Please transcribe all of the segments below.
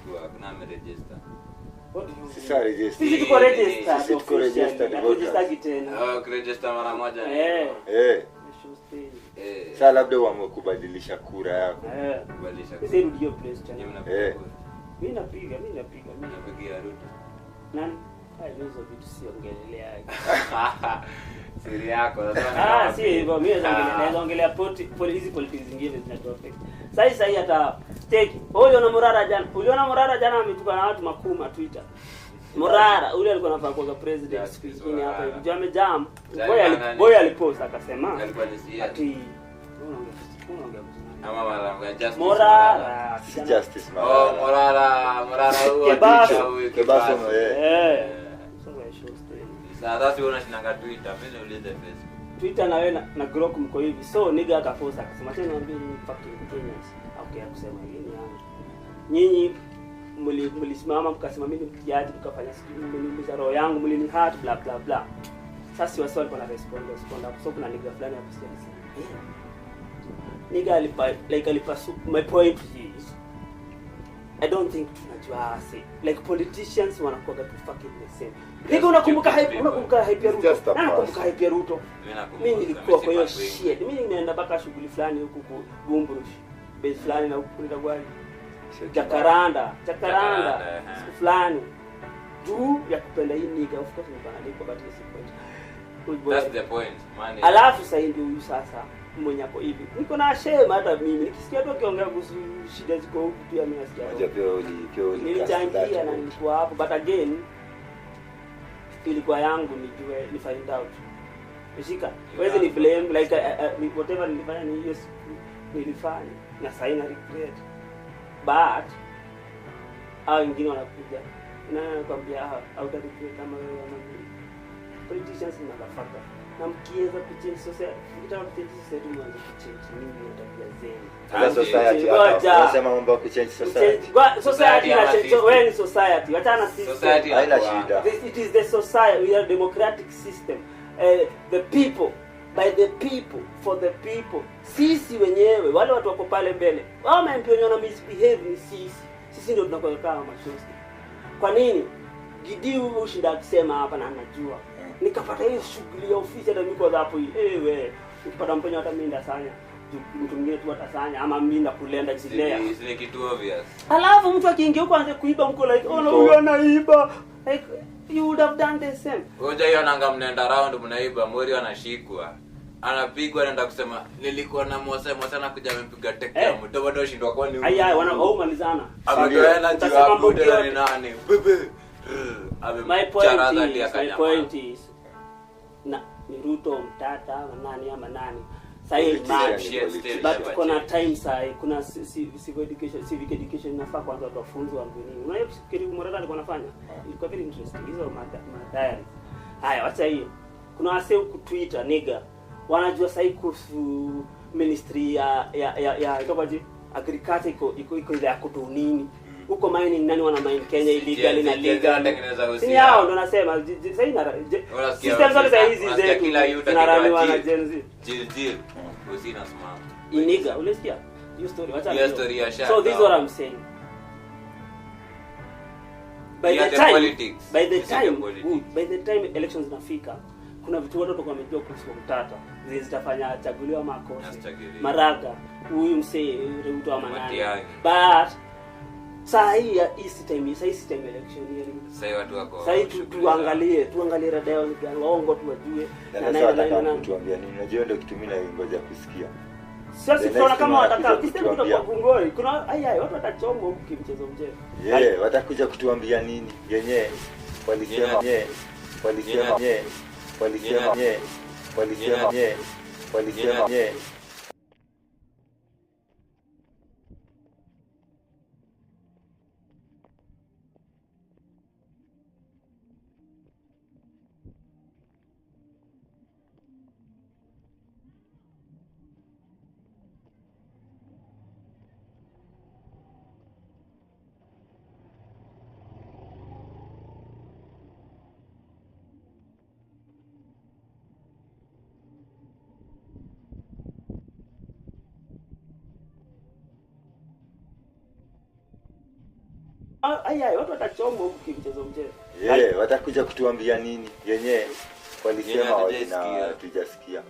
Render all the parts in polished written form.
kuwa kuna register. What do you mean? Sasa register. Sisi tuko registered. Sisi tuko registered voters. Register tena. Register mara moja. Sasa labda wamekubadilisha kura yako. Kubadilisha. Sisi ndio place tena. Mimi napiga. Napigia Ruto. Nani? Hizo vitu siongelelea. Siri yako. Si hivyo mimi naongelea hizi politics zingine zinatoa effect. Sasa hata stake. Uliona Morara jana ametuka na watu makuma Twitter. Morara ule alikuwa anafaa kuwa president speaking hapa hivi. Ndio amejam. Boy alipost akasema ati unaongea ama mara justice Morara si justice Morara huyo Kebaso sasa sio unashinanga Twitter mimi niulize Facebook Twitter na wewe na Grok mko hivi so nigga akapost akasema tena niambie ni fucking Kenyans okay akusema hivi nyinyi mlisimama mkasema mimi mkiaji mkafanya mliniumiza roho yangu mlini hurt bla bla bla sasa wasi walikuwa na respond so kuna nigga fulani hapo sasa nigga alipa my point is I don't think tunajua like politicians wanakuwa tu fucking the same. Nigga unakumbuka hype ya Ruto. Nakumbuka hype ya Ruto. Mimi nilikuwa kwa hiyo shit. Mimi nimeenda mpaka shughuli fulani huku Bumburush. Base fulani na huku nita gwali. Jacaranda fulani. Juu ya kupenda hii nigga of course niko but it's point. That's the point man. Alafu sasa ndio huyu sasa mwenye hapo hivi. Niko na shame hata mimi. Nikisikia tu akiongea kuhusu shida ziko huku pia mimi nasikia. Moja pia Nilichangia na nilikuwa hapo but again ilikuwa yangu nijue ni find out. Ushika. Wezi ni blame like whatever nilifanya ni hiyo nilifanya na sasa ina regret. But wengine wanakuja na nakwambia au regret kama wewe unamwona. Politicians ni motherfucker. Na mkiweza kuchange society, mkitaka kuchange society mwanzo kuchange nini tabia zenu. Sasa society wanasema mambo ya kuchange society. Society na change wewe ni society. Watana sisi. Society haina shida. It is the society, we are a democratic system. The people by the people for the people. Sisi wenyewe wale watu wako pale mbele. Wao wamempionyo misbehave ni sisi. Sisi ndio tunakuwa kama mashosti. Kwa nini? Gidiu ushinda akisema hapa na anajua. Nikapata hiyo shughuli ya ofisi hata niko hapo hii. Wewe ukipata mpenyo hata minda sana. Mtu mwingine tu atasanya ama minda kulenda jilea. Ni kitu obvious. Alafu mtu akiingia huko anze kuiba mko like oh no huyu anaiba. Like you would have done the same. Ngoja hiyo nanga mnaenda round mnaiba mori anashikwa. Anapigwa anaenda kusema nilikuwa na Mosa sana kuja amempiga teke ya mtu bado shindwa kwani huyu. Wanaumalizana. Ametoana jiwa buda ni nani? Bebe. My point is na ni Ruto mtata ama nani but kuna time sai kuna civic education inafaa kwanza watu wafunzwe nini unaona kitu Morara alikuwa anafanya ilikuwa very interesting hizo diary haya wacha hiyo kuna wase ku Twitter nigga wanajua sai kuhusu ministry ya itokaje agriculture iko ile ya kutu nini huko mining nani wana mine Kenya illegal na legal. Si hao ndo nasema sasa ina system zote za hizi zetu zinaraniwa na Gen Z. Jil. Usina smart. Iniga ulisikia hiyo story wacha hiyo story ya shaka. So this is what I'm saying. By the time elections zinafika kuna vitu watu watakuwa wamejua kuhusu mtata zitafanya chaguliwa makosa Maraga huyu msee Ruto ama nani but Sai time election hiyo. Sai watu wako. Sai tuangalie radio za longo tuwajue. Na nataka kutuambia nini? Unajua ndio kitu mimi naingoja kusikia. Sasa tunaona kama wataka system kutoka Bungori. Kuna watu watachomwa huko kimchezo mchezo. Watakuja kutuambia nini? Yenyewe walisema Aya, watu watachoma huko kimchezo mchezo. Watakuja kutuambia nini? Yenyewe walisema hatujasikia.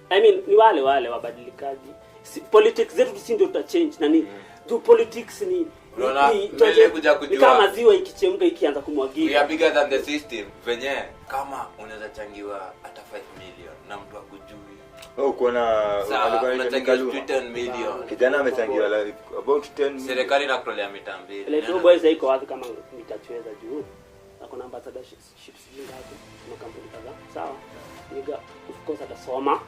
I mean, ni wale wabadilikaji. Politics zetu si ndio tutachange nani? Tu politics ni kama ziwa ikichemka ikianza kumwagika. We are bigger than the system. Venye kama unaweza changiwa hata 5 million na mtu akujui. Kuna alikuwa anachangia 10 million. Kijana amechangiwa about 10. Serikali inakutolea mita 2. Ile tu boys haiko wapi kama nitachweza juu. Na kuna ambassadorships nyingi hapo kwa kampuni kadhaa. Sawa. Niga of course atasoma.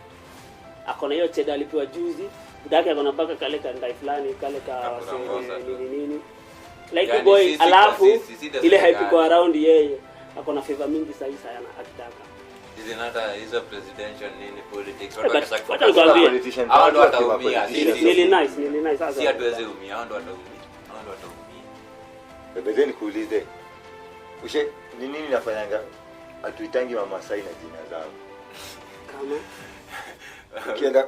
Akona hiyo cheda alipewa juzi. Budaki akona mpaka kale ka ndai fulani kale ka nini. Like yani, boy alafu ile hype go around yeye. Akona favor mingi sana akitaka. Hizi nata hizo presidential nini politics wacha nikwambie hao ndo wataumia. Really nice sasa. Si hatuwezi umia, hao ndo wataumia. Bebe nikuulize. Ni nini nafanyanga atuitangi mama Masai na jina zao? Kama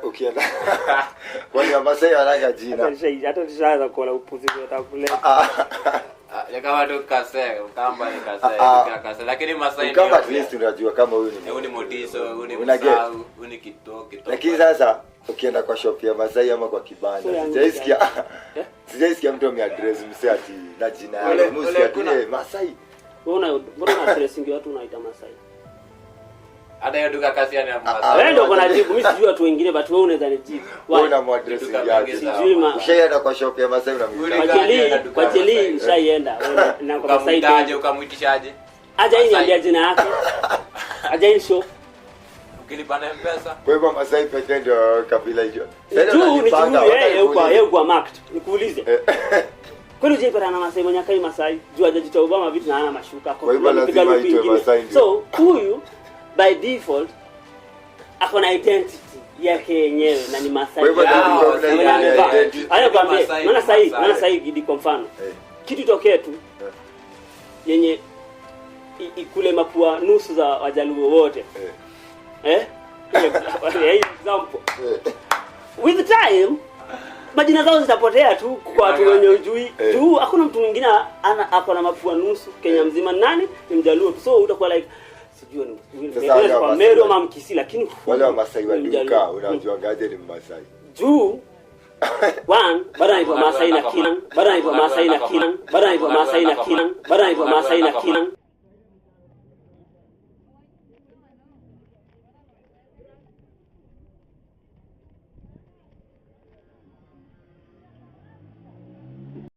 ukienda kwani mama Masai wanaga jina. Hata tishaanza kuona upuzi utakuleta. Ya kama tu kase, ukamba ni kase, lakini Masai ndio. Kama at least unajua kama huyu ni Modiso, huyu ni Msau, huyu ni Kitoke. Lakini sasa ukienda kwa shop ya Masai ama kwa kibanda, sijaisikia mtu ameaddress msee ati na jina yake. Musi ati Masai. Mbona addressing watu unaita Masai? Hata hiyo duka kasi ya Masai. Wewe ndio kuna jibu, mimi sijui watu wengine but wewe unaweza nijibu. Wewe una addressing yake. Ushaenda kwa shop ya Masai unamuita. Kwa Cheli nishaenda. Na kwa Masai taje ukamuitishaje? Aje yeye ndiye jina yake. Aje yeye show. Ukilipana M-Pesa. Kwa hivyo Masai pekee ndio kabila hiyo. Yeye kwa market. Nikuulize. Kwani je para na Masai mwenye kai Masai? Jua hajajita Obama vitu na ana mashuka kwa hivyo lazima itwe Masai ndio. So huyu by default akona identity yake yenyewe na ni Masai. Kwa hivyo maana sahi gidi kwa mfano. Kitu tokee tu yenye ikule mapua nusu za Wajaluo wote. Example. With time majina zao zitapotea tu kwa watu wenye ujui. Tu hakuna mtu mwingine akona mapua nusu Kenya mzima nani ni Mjaluo. So utakuwa like sijui ni kwa Meru ama Mkisi lakini wale wa Masai wa duka unajua gaje ni Masai. Juu bado anaitwa Masai na Kinan, bado anaitwa Masai na Kinan, bado anaitwa Masai na Kinan, bado anaitwa Masai na Kinan.